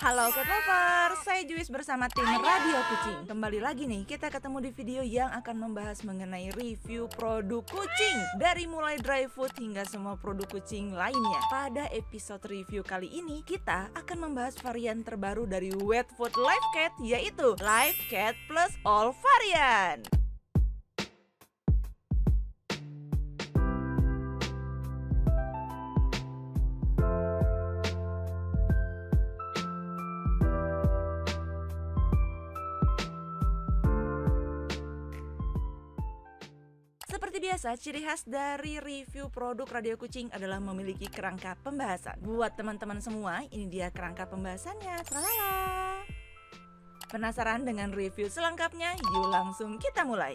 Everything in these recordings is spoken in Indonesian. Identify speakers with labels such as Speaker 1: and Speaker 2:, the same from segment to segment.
Speaker 1: Halo Cat Lover, saya Juis bersama tim Radio Kucing. Kembali lagi nih, kita ketemu di video yang akan membahas mengenai review produk kucing, dari mulai dry food hingga semua produk kucing lainnya. Pada episode review kali ini, kita akan membahas varian terbaru dari Wet Food Live Cat, yaitu Live Cat Plus All Varian. Seperti biasa, ciri khas dari review produk Radio Kucing adalah memiliki kerangka pembahasan. Buat teman-teman semua, ini dia kerangka pembahasannya. Tralala. Penasaran dengan review selengkapnya? Yuk langsung kita mulai.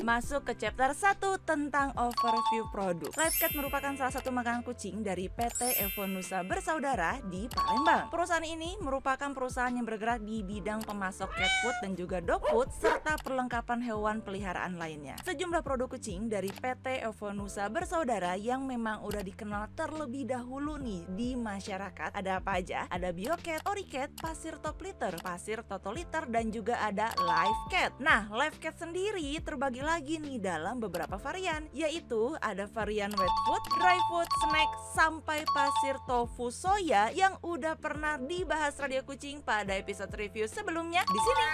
Speaker 1: Masuk ke chapter 1 tentang overview produk. Live Cat merupakan salah satu makanan kucing dari PT Evonusa Bersaudara di Palembang. Perusahaan ini merupakan perusahaan yang bergerak di bidang pemasok cat food dan juga dog food serta perlengkapan hewan peliharaan lainnya. Sejumlah produk kucing dari PT Evonusa Bersaudara yang memang udah dikenal terlebih dahulu nih di masyarakat. Ada apa aja? Ada Biocat, Oricat, Pasir Top Litter, Pasir Totoliter, dan juga ada Live Cat. Nah, Live Cat sendiri terbagi lagi nih dalam beberapa varian, yaitu ada varian wet food, dry food, snack, sampai pasir tofu soya yang udah pernah dibahas Radio Kucing pada episode review sebelumnya di sini.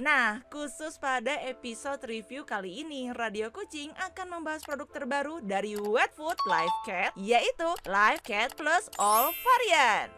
Speaker 1: Nah, khusus pada episode review kali ini, Radio Kucing akan membahas produk terbaru dari Wet Food Live Cat, yaitu Live Cat Plus All Varian.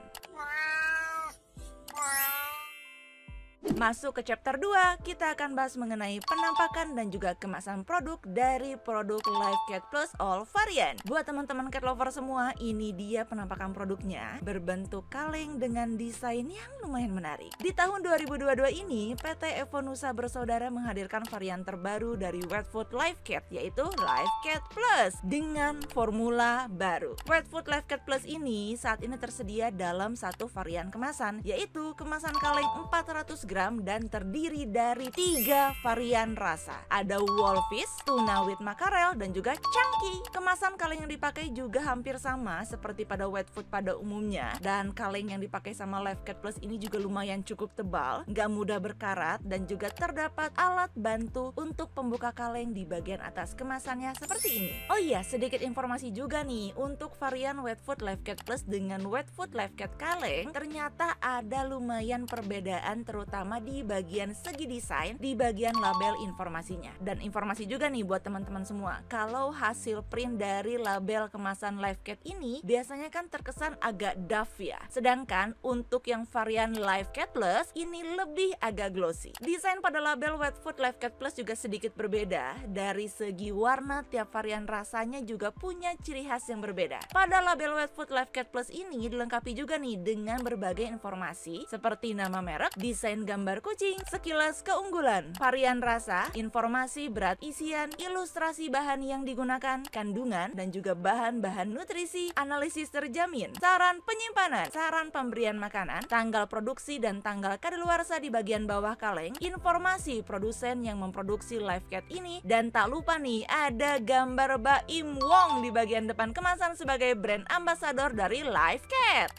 Speaker 1: Masuk ke chapter 2, kita akan bahas mengenai penampakan dan juga kemasan produk dari produk Live Cat Plus All Varian. Buat teman-teman cat lover semua, ini dia penampakan produknya, berbentuk kaleng dengan desain yang lumayan menarik. Di tahun 2022 ini, PT Evonusa Bersaudara menghadirkan varian terbaru dari Wet Food Live Cat, yaitu Live Cat Plus dengan formula baru. Wet Food Live Cat Plus ini saat ini tersedia dalam satu varian kemasan, yaitu kemasan kaleng 400 gram dan terdiri dari 3 varian rasa. Ada Wolfish, Tuna with Mackerel, dan juga Chunky. Kemasan kaleng yang dipakai juga hampir sama seperti pada wet food pada umumnya. Dan kaleng yang dipakai sama Live Cat Plus ini juga lumayan cukup tebal, gak mudah berkarat, dan juga terdapat alat bantu untuk pembuka kaleng di bagian atas kemasannya seperti ini. Oh iya, sedikit informasi juga nih, untuk varian Wet Food Live Cat Plus dengan Wet Food Live Cat kaleng, ternyata ada lumayan perbedaan terutama di bagian segi desain, di bagian label informasinya. Dan informasi juga nih buat teman-teman semua, kalau hasil print dari label kemasan Live Cat ini biasanya kan terkesan agak doff ya. Sedangkan untuk yang varian Live Cat Plus ini lebih agak glossy. Desain pada label Wet Food Live Cat Plus juga sedikit berbeda. Dari segi warna, tiap varian rasanya juga punya ciri khas yang berbeda. Pada label Wet Food Live Cat Plus ini dilengkapi juga nih dengan berbagai informasi seperti nama merek, desain gambar kucing, sekilas keunggulan, varian rasa, informasi berat isian, ilustrasi bahan yang digunakan, kandungan, dan juga bahan-bahan nutrisi, analisis terjamin, saran penyimpanan, saran pemberian makanan, tanggal produksi dan tanggal kadaluarsa di bagian bawah kaleng, informasi produsen yang memproduksi Live Cat ini, dan tak lupa nih ada gambar Baim Wong di bagian depan kemasan sebagai brand ambassador dari Live Cat.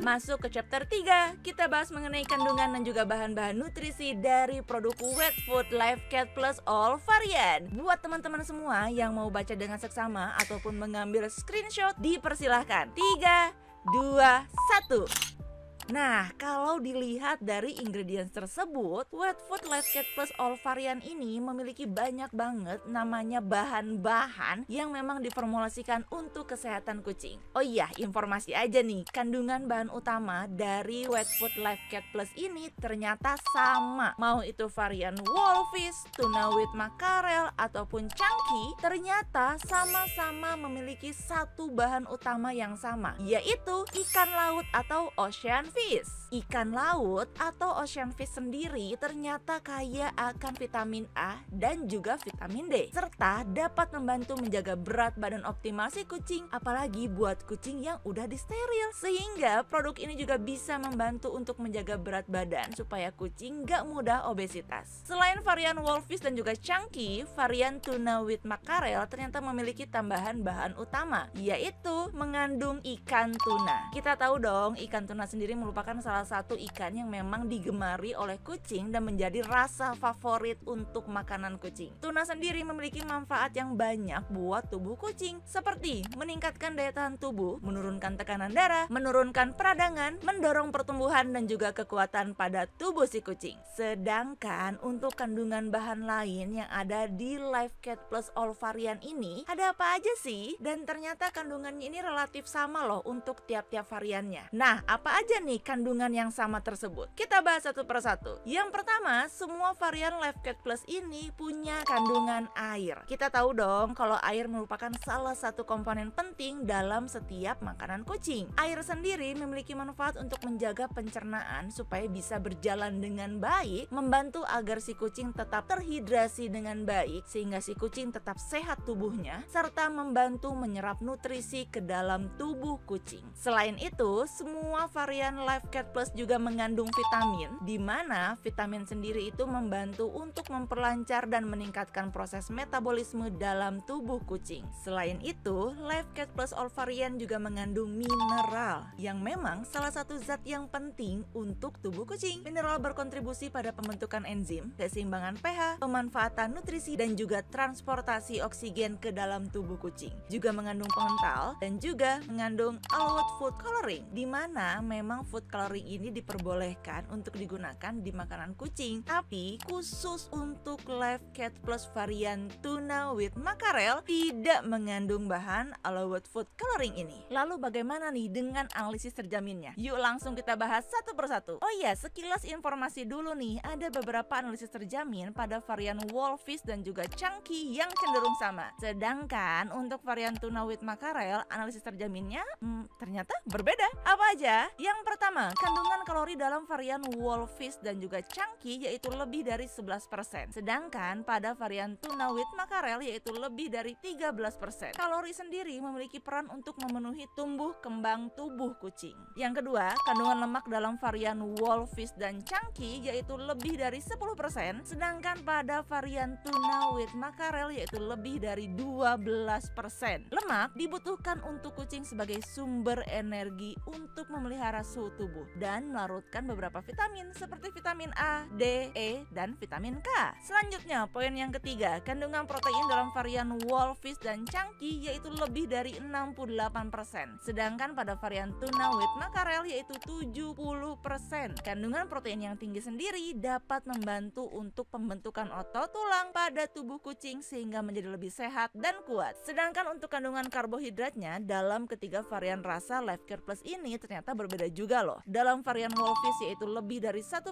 Speaker 1: Masuk ke chapter 3, kita bahas mengenai kandungan dan juga bahan-bahan nutrisi dari produk Wet Food Live Cat Plus All Varian. Buat teman-teman semua yang mau baca dengan seksama ataupun mengambil screenshot, dipersilahkan. 3, 2, 1. Nah, kalau dilihat dari ingredients tersebut, Wet Food Live Cat Plus All Varian ini memiliki banyak banget namanya bahan-bahan yang memang diformulasikan untuk kesehatan kucing. Oh iya, informasi aja nih, kandungan bahan utama dari Wet Food Live Cat Plus ini ternyata sama. Mau itu varian Wolfish, Tuna with Mackerel, ataupun Chunky, ternyata sama-sama memiliki satu bahan utama yang sama, yaitu ikan laut atau ocean fish. Ikan laut atau ocean fish sendiri ternyata kaya akan vitamin A dan juga vitamin D, serta dapat membantu menjaga berat badan optimal si kucing, apalagi buat kucing yang udah disteril. Sehingga produk ini juga bisa membantu untuk menjaga berat badan supaya kucing gak mudah obesitas. Selain varian Wolfish dan juga Chunky, varian tuna with mackerel ternyata memiliki tambahan bahan utama, yaitu mengandung ikan tuna. Kita tahu dong, ikan tuna sendiri merupakan salah satu ikan yang memang digemari oleh kucing dan menjadi rasa favorit untuk makanan kucing. Tuna sendiri memiliki manfaat yang banyak buat tubuh kucing, seperti meningkatkan daya tahan tubuh, menurunkan tekanan darah, menurunkan peradangan, mendorong pertumbuhan dan juga kekuatan pada tubuh si kucing. Sedangkan untuk kandungan bahan lain yang ada di Life Cat Plus All varian ini, ada apa aja sih? Dan ternyata kandungannya ini relatif sama loh untuk tiap-tiap variannya. Nah, apa aja nih kandungan yang sama tersebut? Kita bahas satu persatu. Yang pertama, semua varian Life Cat Plus ini punya kandungan air. Kita tahu dong kalau air merupakan salah satu komponen penting dalam setiap makanan kucing. Air sendiri memiliki manfaat untuk menjaga pencernaan supaya bisa berjalan dengan baik, membantu agar si kucing tetap terhidrasi dengan baik sehingga si kucing tetap sehat tubuhnya, serta membantu menyerap nutrisi ke dalam tubuh kucing. Selain itu, semua varian Life Cat Plus juga mengandung vitamin, di mana vitamin sendiri itu membantu untuk memperlancar dan meningkatkan proses metabolisme dalam tubuh kucing. Selain itu, Life Cat Plus All varian juga mengandung mineral, yang memang salah satu zat yang penting untuk tubuh kucing. Mineral berkontribusi pada pembentukan enzim, keseimbangan pH, pemanfaatan nutrisi, dan juga transportasi oksigen ke dalam tubuh kucing. Juga mengandung pengental dan juga mengandung allowed food coloring, di mana memang food coloring ini diperbolehkan untuk digunakan di makanan kucing, tapi khusus untuk Life Cat Plus varian tuna with mackerel tidak mengandung bahan allowed food coloring ini. Lalu bagaimana nih dengan analisis terjaminnya? Yuk langsung kita bahas satu persatu. Oh iya, sekilas informasi dulu nih, ada beberapa analisis terjamin pada varian Wolfish dan juga Chunky yang cenderung sama. Sedangkan untuk varian tuna with mackerel, analisis terjaminnya ternyata berbeda. Apa aja? Yang pertama, kandungan kalori dalam varian Wolfish dan juga Chunky yaitu lebih dari 11%. Sedangkan pada varian tuna with mackerel yaitu lebih dari 13%. Kalori sendiri memiliki peran untuk memenuhi tumbuh kembang tubuh kucing. Yang kedua, kandungan lemak dalam varian Wolfish dan Chunky yaitu lebih dari 10%. Sedangkan pada varian tuna with mackerel yaitu lebih dari 12%. Lemak dibutuhkan untuk kucing sebagai sumber energi untuk memelihara suhu tubuh dan melarutkan beberapa vitamin seperti vitamin A, D, E, dan vitamin K. Selanjutnya, poin yang ketiga, kandungan protein dalam varian Wolfish dan Chunky yaitu lebih dari 68%. Sedangkan pada varian tuna with mackerel yaitu 70%. Kandungan protein yang tinggi sendiri dapat membantu untuk pembentukan otot tulang pada tubuh kucing sehingga menjadi lebih sehat dan kuat. Sedangkan untuk kandungan karbohidratnya dalam ketiga varian rasa Life Cat Plus ini ternyata berbeda juga loh. Dalam varian Wolfish yaitu lebih dari 1%,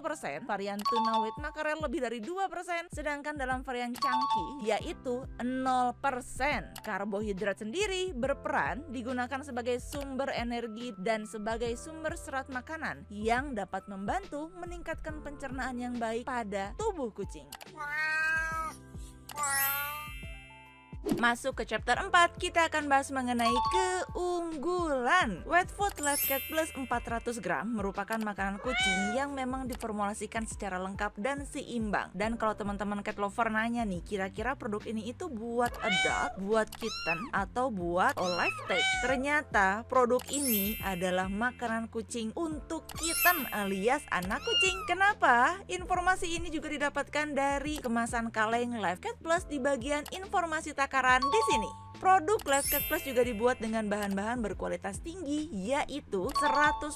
Speaker 1: varian tuna with mackerel lebih dari 2%, sedangkan dalam varian Chunky yaitu 0%. Karbohidrat sendiri berperan digunakan sebagai sumber energi dan sebagai sumber serat makanan yang dapat membantu meningkatkan pencernaan yang baik pada tubuh kucing. Masuk ke chapter 4, kita akan bahas mengenai keunggulan. Wet Food Life Cat Plus 400 gram merupakan makanan kucing yang memang diformulasikan secara lengkap dan seimbang. Dan kalau teman-teman cat lover nanya nih, kira-kira produk ini itu buat adult, buat kitten, atau buat live stage? Ternyata produk ini adalah makanan kucing untuk kitten alias anak kucing. Kenapa? Informasi ini juga didapatkan dari kemasan kaleng Life Cat Plus di bagian informasi takaran di sini. Produk Life Cat Plus juga dibuat dengan bahan-bahan berkualitas tinggi, yaitu 100%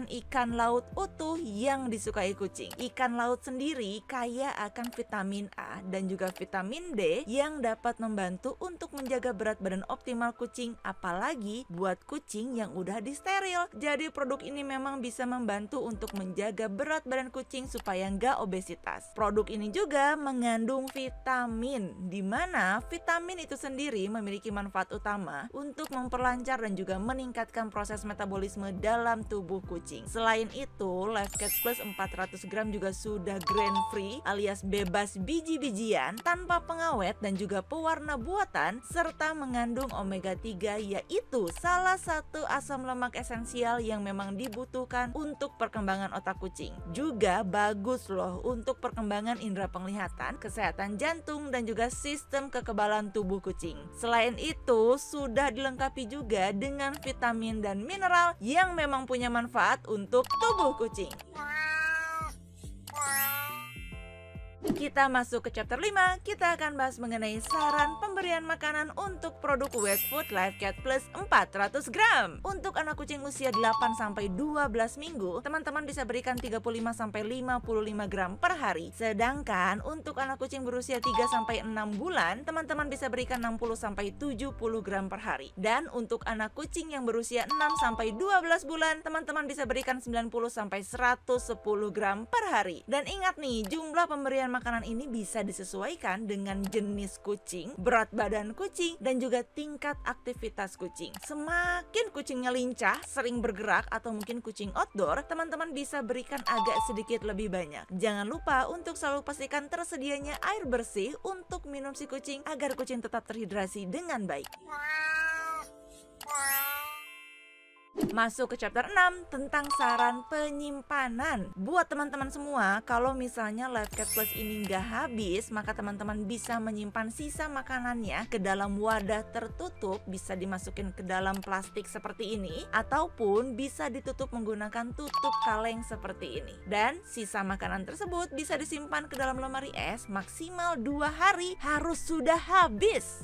Speaker 1: ikan laut utuh yang disukai kucing. Ikan laut sendiri kaya akan vitamin A dan juga vitamin D yang dapat membantu untuk menjaga berat badan optimal kucing, apalagi buat kucing yang udah disteril. Jadi produk ini memang bisa membantu membantu untuk menjaga berat badan kucing supaya nggak obesitas. Produk ini juga mengandung vitamin, di mana vitamin itu sendiri memiliki manfaat utama untuk memperlancar dan juga meningkatkan proses metabolisme dalam tubuh kucing. Selain itu, Life Cat Plus 400 gram juga sudah grain free alias bebas biji-bijian, tanpa pengawet dan juga pewarna buatan, serta mengandung omega 3, yaitu salah satu asam lemak esensial yang memang dibutuhkan untuk perkembangan otak kucing. Juga bagus loh untuk perkembangan indera penglihatan, kesehatan jantung, dan juga sistem kekebalan tubuh kucing. Selain itu, sudah dilengkapi juga dengan vitamin dan mineral yang memang punya manfaat untuk tubuh kucing. Kita masuk ke chapter 5, kita akan bahas mengenai saran pemberian makanan untuk produk Wet Food Life Cat Plus 400 gram. Untuk anak kucing usia 8-12 minggu, teman-teman bisa berikan 35-55 gram per hari. Sedangkan untuk anak kucing berusia 3-6 bulan, teman-teman bisa berikan 60-70 gram per hari. Dan untuk anak kucing yang berusia 6-12 bulan, teman-teman bisa berikan 90-110 gram per hari. Dan ingat nih, jumlah pemberian makanan ini bisa disesuaikan dengan jenis kucing, berat badan kucing, dan juga tingkat aktivitas kucing. Semakin kucingnya lincah, sering bergerak, atau mungkin kucing outdoor, teman-teman bisa berikan agak sedikit lebih banyak. Jangan lupa untuk selalu pastikan tersedianya air bersih untuk minum si kucing agar kucing tetap terhidrasi dengan baik. Masuk ke chapter 6 tentang saran penyimpanan. Buat teman-teman semua, kalau misalnya Life Cat Plus ini nggak habis, maka teman-teman bisa menyimpan sisa makanannya ke dalam wadah tertutup, bisa dimasukin ke dalam plastik seperti ini, ataupun bisa ditutup menggunakan tutup kaleng seperti ini. Dan sisa makanan tersebut bisa disimpan ke dalam lemari es maksimal 2 hari, harus sudah habis.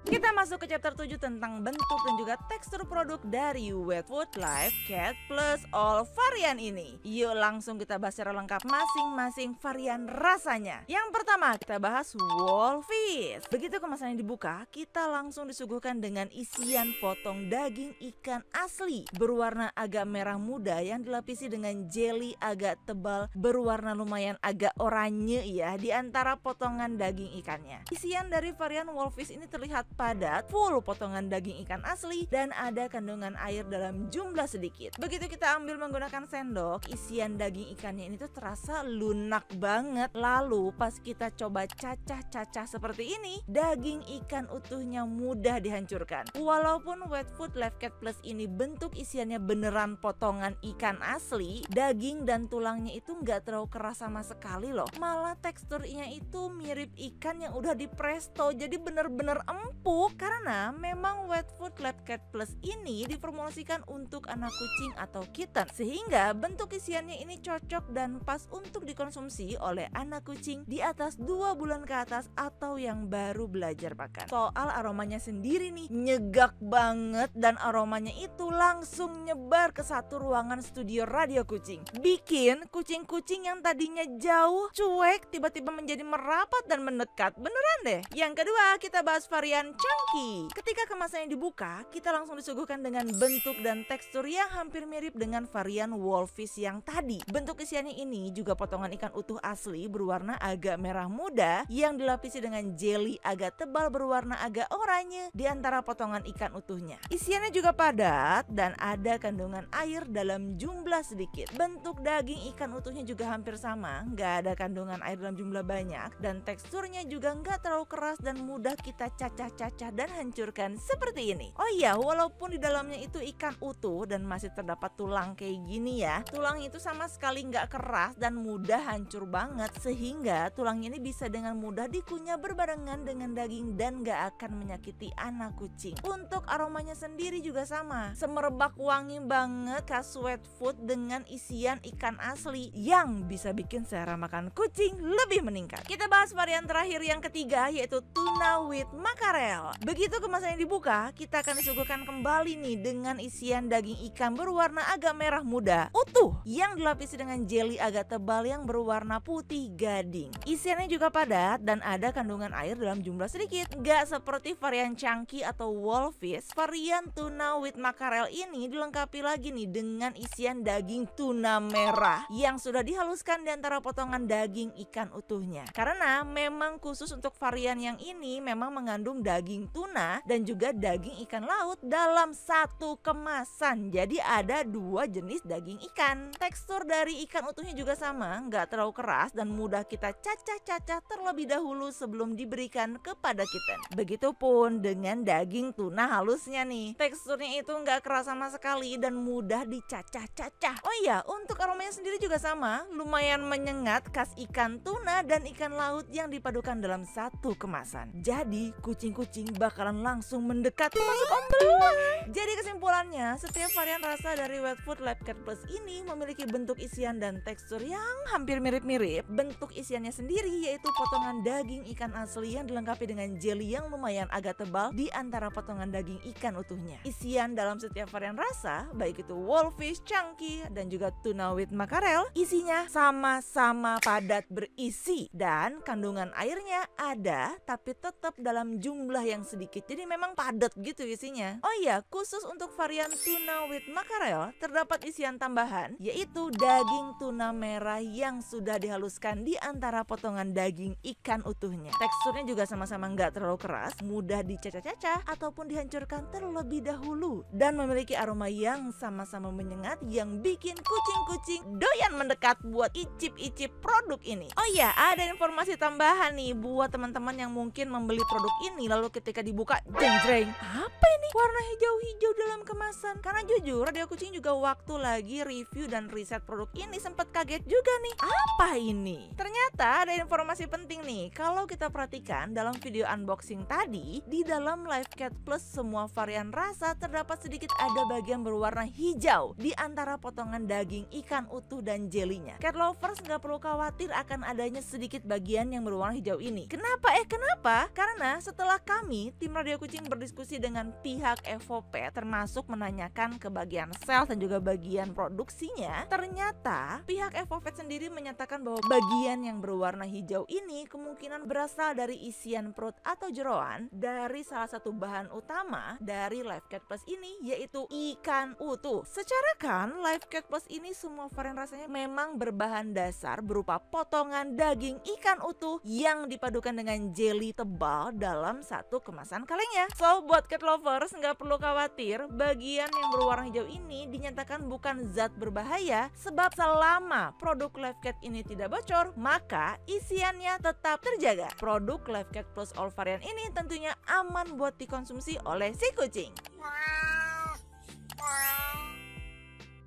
Speaker 1: Kita masuk ke chapter 7 tentang bentuk dan juga tekstur produk dari Wet Food Life Cat Plus All varian ini. Yuk langsung kita bahas secara lengkap masing-masing varian rasanya. Yang pertama kita bahas Wolfish. Begitu kemasannya dibuka, kita langsung disuguhkan dengan isian potong daging ikan asli berwarna agak merah muda yang dilapisi dengan jelly agak tebal berwarna lumayan agak oranye ya di antara potongan daging ikannya. Isian dari varian Wolfish ini terlihat padat, full potongan daging ikan asli, dan ada kandungan air dalam jumlah sedikit. Begitu kita ambil menggunakan sendok, isian daging ikannya ini tuh terasa lunak banget. Lalu pas kita coba cacah-cacah seperti ini, daging ikan utuhnya mudah dihancurkan. Walaupun Wet Food Life Cat Plus ini bentuk isiannya beneran potongan ikan asli, daging dan tulangnya itu nggak terlalu keras sama sekali loh. Malah teksturnya itu mirip ikan yang udah di presto, jadi bener-bener empuk. Karena memang Wet Food Life Cat Plus ini dipromosikan untuk anak kucing atau kitten, sehingga bentuk isiannya ini cocok dan pas untuk dikonsumsi oleh anak kucing di atas 2 bulan ke atas atau yang baru belajar makan. Soal aromanya sendiri nih, nyegak banget, dan aromanya itu langsung nyebar ke satu ruangan studio radio kucing, bikin kucing-kucing yang tadinya jauh cuek tiba-tiba menjadi merapat dan mendekat. Beneran deh. Yang kedua kita bahas varian Chunky. Ketika kemasannya dibuka, kita langsung disuguhkan dengan bentuk dan tekstur yang hampir mirip dengan varian Wolfish yang tadi. Bentuk isiannya ini juga potongan ikan utuh asli berwarna agak merah muda yang dilapisi dengan jelly agak tebal berwarna agak oranye di antara potongan ikan utuhnya. Isiannya juga padat dan ada kandungan air dalam jumlah sedikit. Bentuk daging ikan utuhnya juga hampir sama, nggak ada kandungan air dalam jumlah banyak, dan teksturnya juga nggak terlalu keras dan mudah kita cacah-cacah dan hancurkan seperti ini. Oh iya, walaupun di dalamnya itu ikan utuh dan masih terdapat tulang kayak gini ya, tulang itu sama sekali nggak keras dan mudah hancur banget, sehingga tulangnya ini bisa dengan mudah dikunyah berbarengan dengan daging dan nggak akan menyakiti anak kucing. Untuk aromanya sendiri juga sama, semerbak wangi banget khas Wet Food dengan isian ikan asli yang bisa bikin selera makan kucing lebih meningkat. Kita bahas varian terakhir yang ketiga, yaitu tuna with mackerel. makarel. Begitu kemasannya dibuka, kita akan disuguhkan kembali nih dengan isian daging ikan berwarna agak merah muda, utuh, yang dilapisi dengan jelly agak tebal yang berwarna putih gading. Isiannya juga padat dan ada kandungan air dalam jumlah sedikit. Gak seperti varian chunky atau wolfish, varian tuna with makarel ini dilengkapi lagi nih dengan isian daging tuna merah yang sudah dihaluskan di antara potongan daging ikan utuhnya. Karena memang khusus untuk varian yang ini memang mengandung daging tuna dan juga daging ikan laut dalam satu kemasan. Jadi ada dua jenis daging ikan. Tekstur dari ikan utuhnya juga sama, nggak terlalu keras dan mudah kita cacah-cacah terlebih dahulu sebelum diberikan kepada kitten. Begitupun dengan daging tuna halusnya nih. Teksturnya itu nggak keras sama sekali dan mudah dicacah-cacah. Oh iya, untuk aromanya sendiri juga sama, lumayan menyengat khas ikan tuna dan ikan laut yang dipadukan dalam satu kemasan. Jadi kucing-kucing bakalan langsung mendekat masuk ombelang. Jadi kesimpulannya, setiap varian rasa dari Wet Food Lab Cat Plus ini memiliki bentuk isian dan tekstur yang hampir mirip-mirip. Bentuk isiannya sendiri yaitu potongan daging ikan asli yang dilengkapi dengan jelly yang lumayan agak tebal di antara potongan daging ikan utuhnya. Isian dalam setiap varian rasa, baik itu wolfish, chunky, dan juga tuna with makarel, isinya sama-sama padat berisi dan kandungan airnya ada tapi tetap dalam jumlah yang sedikit. Jadi memang padat gitu isinya. Oh iya, khusus untuk varian tuna with makarel terdapat isian tambahan yaitu daging tuna merah yang sudah dihaluskan di antara potongan daging ikan utuhnya. Teksturnya juga sama-sama nggak terlalu keras, mudah dicacah-cacah ataupun dihancurkan terlebih dahulu dan memiliki aroma yang sama-sama menyengat yang bikin kucing-kucing doyan mendekat buat icip-icip produk ini. Oh iya, ada informasi tambahan nih buat teman-teman yang mungkin membeli produk ini lalu ketika dibuka jeng-jeng, apa ini? Warna hijau-hijau dalam kemasan. Karena jujur, Radio Kucing juga waktu lagi review dan riset produk ini sempat kaget juga nih. Apa ini? Ternyata ada informasi penting nih. Kalau kita perhatikan dalam video unboxing tadi, di dalam Live Cat Plus semua varian rasa terdapat sedikit ada bagian berwarna hijau di antara potongan daging ikan utuh dan jelinya. Cat lovers nggak perlu khawatir akan adanya sedikit bagian yang berwarna hijau ini. Kenapa? Kenapa? Karena setelah kami tim Radio Kucing berdiskusi dengan pihak FOP termasuk menanyakan ke bagian sales dan juga bagian produksinya, ternyata pihak FOP sendiri menyatakan bahwa bagian yang berwarna hijau ini kemungkinan berasal dari isian perut atau jeroan dari salah satu bahan utama dari Live Cat Plus ini yaitu ikan utuh. Secara kan Live Cat Plus ini semua varian rasanya memang berbahan dasar berupa potongan daging ikan utuh yang dipadukan dengan jelly tebal dalam satu kemasan kalengnya. So buat cat lovers nggak perlu khawatir, bagian yang berwarna hijau ini dinyatakan bukan zat berbahaya sebab selama produk Live Cat ini tidak bocor maka isiannya tetap terjaga. Produk Live Cat Plus All varian ini tentunya aman buat dikonsumsi oleh si kucing.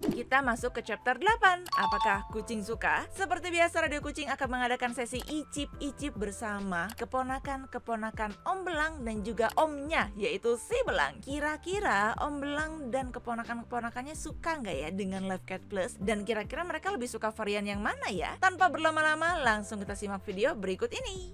Speaker 1: Kita masuk ke chapter 8. Apakah kucing suka? Seperti biasa Radio Kucing akan mengadakan sesi icip-icip bersama keponakan-keponakan Om Belang dan juga omnya yaitu si Belang. Kira-kira Om Belang dan keponakan-keponakannya suka nggak ya dengan Live Cat Plus? Dan kira-kira mereka lebih suka varian yang mana ya? Tanpa berlama-lama langsung kita simak video berikut ini.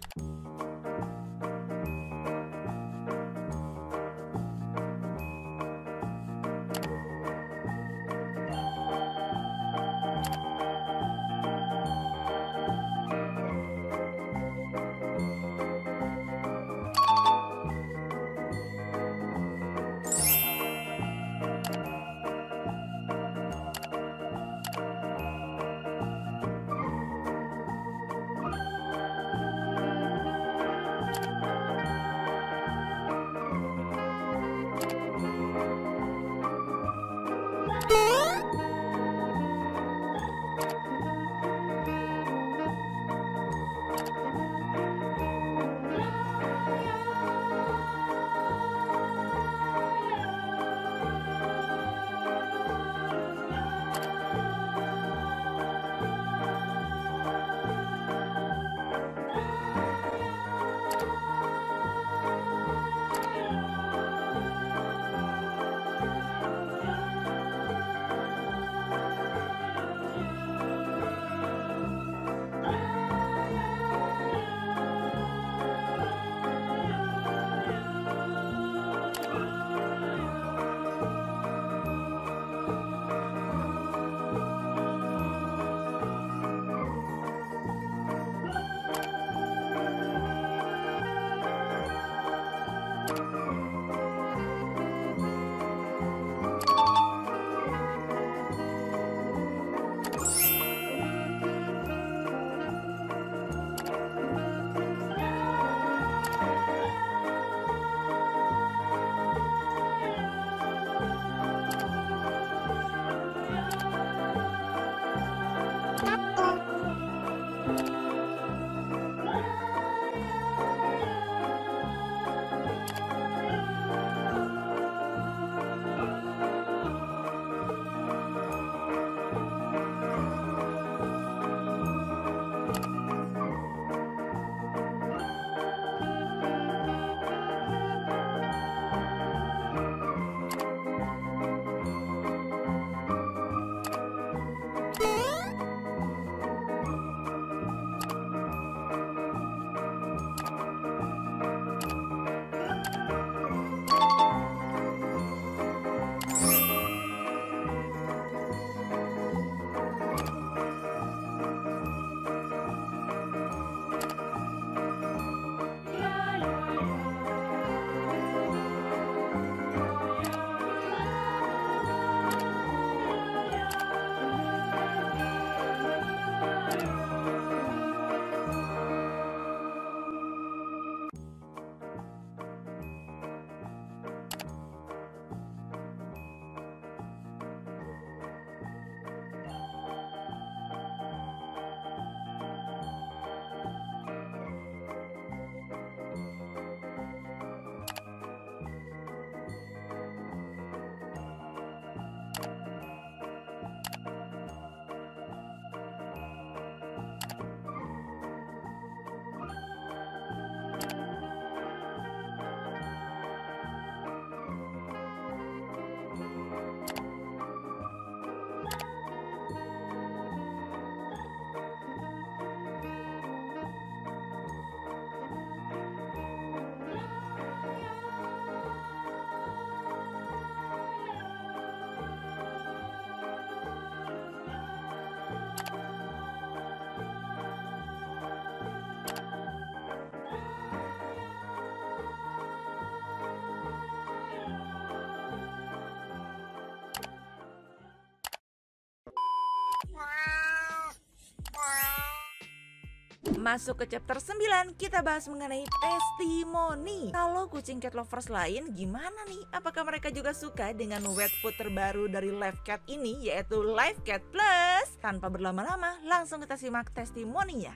Speaker 1: Masuk ke chapter 9, kita bahas mengenai testimoni. Kalau kucing cat lovers lain gimana nih? Apakah mereka juga suka dengan wet food terbaru dari Live Cat ini, yaitu Live Cat Plus? Tanpa berlama-lama, langsung kita simak testimoninya.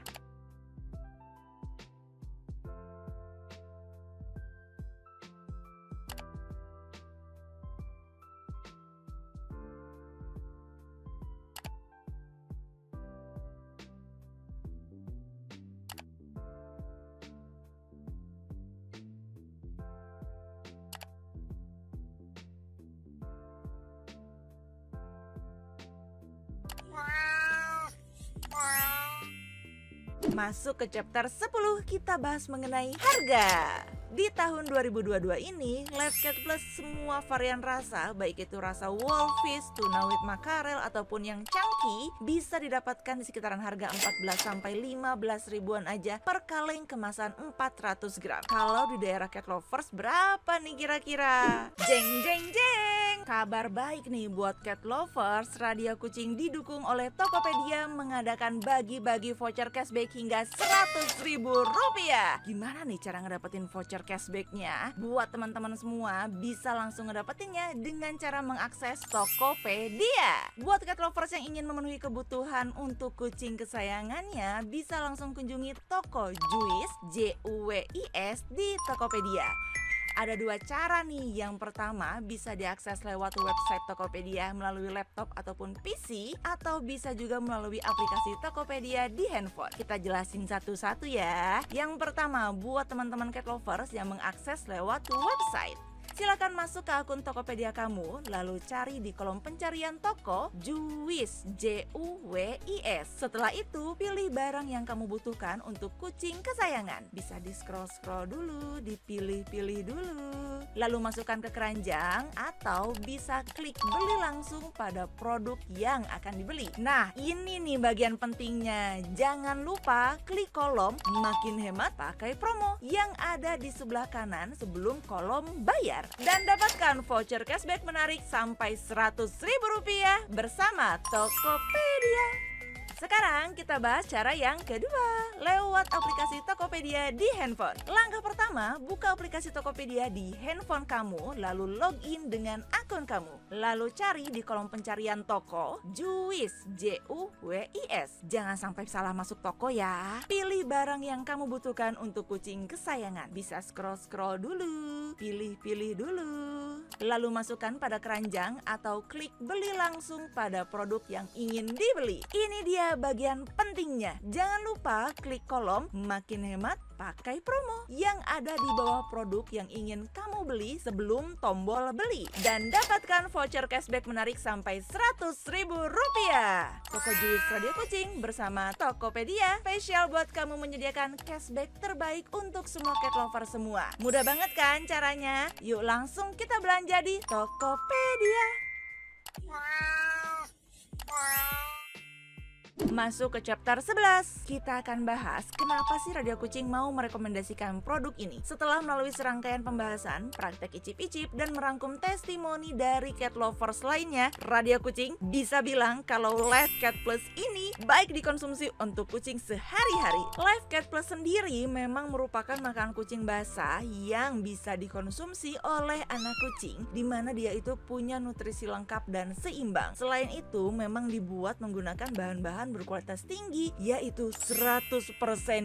Speaker 1: Masuk ke chapter 10, kita bahas mengenai harga. Di tahun 2022 ini, Live Cat Plus semua varian rasa, baik itu rasa Wolfish, tuna with makarel ataupun yang chunky, bisa didapatkan di sekitaran harga 14-15 ribuan aja per kaleng kemasan 400 gram. Kalau di daerah cat lovers berapa nih kira-kira? Jeng jeng jeng! Kabar baik nih buat cat lovers, Radio Kucing didukung oleh Tokopedia mengadakan bagi-bagi voucher cashback hingga 100 ribu rupiah. Gimana nih cara ngedapetin voucher cashbacknya? Buat teman-teman semua bisa langsung ngedapetinnya dengan cara mengakses Tokopedia. Buat cat lovers yang ingin memenuhi kebutuhan untuk kucing kesayangannya, bisa langsung kunjungi toko Juwis JUWIS di Tokopedia. Ada dua cara nih. Yang pertama bisa diakses lewat website Tokopedia melalui laptop ataupun PC, atau bisa juga melalui aplikasi Tokopedia di handphone. Kita jelasin satu-satu ya. Yang pertama, buat teman-teman cat lovers yang mengakses lewat website, silakan masuk ke akun Tokopedia kamu, lalu cari di kolom pencarian toko Juwis JUWIS. Setelah itu, pilih barang yang kamu butuhkan untuk kucing kesayangan. Bisa di scroll dulu, dipilih-pilih dulu, lalu masukkan ke keranjang, atau bisa klik beli langsung pada produk yang akan dibeli. Nah, ini nih bagian pentingnya. Jangan lupa klik kolom makin hemat pakai promo yang ada di sebelah kanan sebelum kolom bayar. Dan dapatkan voucher cashback menarik sampai 100 ribu rupiah bersama Tokopedia. Sekarang kita bahas cara yang kedua, lewat aplikasi Tokopedia di handphone. Langkah pertama, buka aplikasi Tokopedia di handphone kamu, lalu login dengan akun kamu. Lalu cari di kolom pencarian toko Juwis JUWIS. Jangan sampai salah masuk toko ya. Pilih barang yang kamu butuhkan untuk kucing kesayangan. Bisa scroll dulu, pilih-pilih dulu, lalu masukkan pada keranjang atau klik beli langsung pada produk yang ingin dibeli. Ini dia bagian pentingnya. Jangan lupa klik kolom makin hemat pakai promo yang ada di bawah produk yang ingin kamu beli sebelum tombol beli, dan dapatkan voucher cashback menarik sampai 100 ribu rupiah. Toko Juwis Radio Kucing bersama Tokopedia spesial buat kamu menyediakan cashback terbaik untuk semua cat lover semua. Mudah banget kan caranya? Yuk langsung kita belanja di Tokopedia. Masuk ke chapter 11, kita akan bahas kenapa sih Radio Kucing mau merekomendasikan produk ini. Setelah melalui serangkaian pembahasan, praktek icip-icip, dan merangkum testimoni dari cat lovers lainnya, Radio Kucing bisa bilang kalau Live Cat Plus ini baik dikonsumsi untuk kucing sehari-hari. Live Cat Plus sendiri memang merupakan makanan kucing basah yang bisa dikonsumsi oleh anak kucing, dimana dia itu punya nutrisi lengkap dan seimbang. Selain itu, memang dibuat menggunakan bahan-bahan berkualitas tinggi, yaitu 100%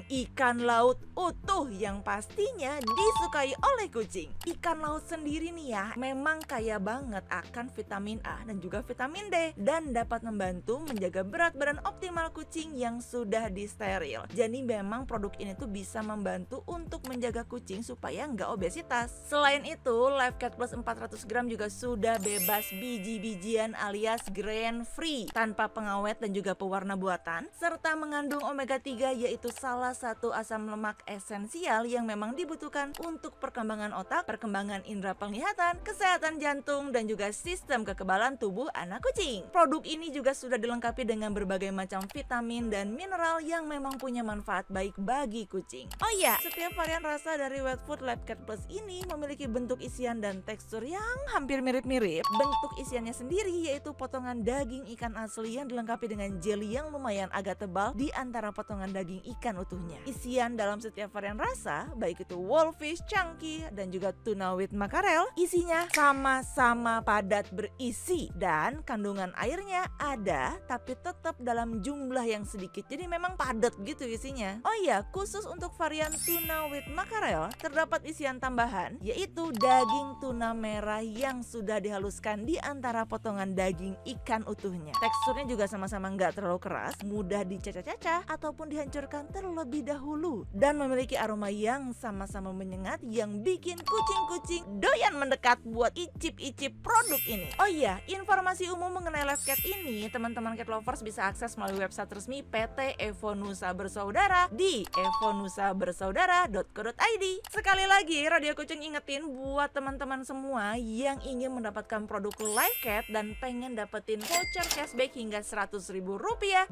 Speaker 1: ikan laut utuh yang pastinya disukai oleh kucing. Ikan laut sendiri nih ya, memang kaya banget akan vitamin A dan juga vitamin D, dan dapat membantu menjaga berat badan optimal kucing yang sudah disteril. Jadi memang produk ini tuh bisa membantu untuk menjaga kucing supaya nggak obesitas. Selain itu, Live Cat Plus 400 gram juga sudah bebas biji-bijian alias grain free, tanpa pengawet dan juga pewarna buatan, serta mengandung omega 3, yaitu salah satu asam lemak esensial yang memang dibutuhkan untuk perkembangan otak, perkembangan indera penglihatan, kesehatan jantung, dan juga sistem kekebalan tubuh anak kucing. Produk ini juga sudah dilengkapi dengan berbagai macam vitamin dan mineral yang memang punya manfaat baik bagi kucing. Oh iya, setiap varian rasa dari Wet Food Live Cat Plus ini memiliki bentuk isian dan tekstur yang hampir mirip-mirip. Bentuk isiannya sendiri yaitu potongan daging ikan asli yang dilengkapi dengan jelly yang lumayan agak tebal di antara potongan daging ikan utuhnya. Isian dalam setiap varian rasa, baik itu Wolfish, Chunky, dan juga tuna with mackerel, isinya sama-sama padat berisi dan kandungan airnya ada tapi tetap dalam jumlah yang sedikit. Jadi memang padat gitu isinya. Oh iya, khusus untuk varian tuna with mackerel terdapat isian tambahan yaitu daging tuna merah yang sudah dihaluskan di antara potongan daging ikan utuhnya. Teksturnya juga sama-sama nggak terlalu keras, mudah dicacah-cacah ataupun dihancurkan terlebih dahulu dan memiliki aroma yang sama-sama menyengat yang bikin kucing-kucing doyan mendekat buat icip-icip produk ini. Oh iya, informasi umum mengenai Live Cat ini teman-teman cat lovers bisa akses melalui website resmi PT Evonusa Bersaudara di evonusabersaudara.co.id. Sekali lagi Radio Kucing ingetin buat teman-teman semua yang ingin mendapatkan produk Live Cat dan pengen dapetin voucher cashback hingga Rp100.000,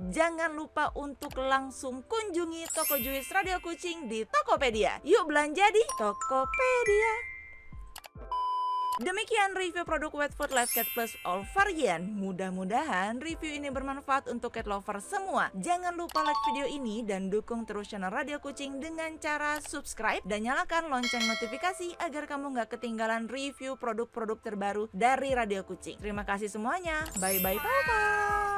Speaker 1: jangan lupa untuk langsung kunjungi toko Juice Radio Kucing di Tokopedia. Yuk belanja di Tokopedia. Demikian review produk Wet Food Live Cat Plus All Varian. Mudah-mudahan review ini bermanfaat untuk cat lover semua. Jangan lupa like video ini dan dukung terus channel Radio Kucing dengan cara subscribe dan nyalakan lonceng notifikasi agar kamu gak ketinggalan review produk-produk terbaru dari Radio Kucing. Terima kasih semuanya. Bye-bye, bye-bye.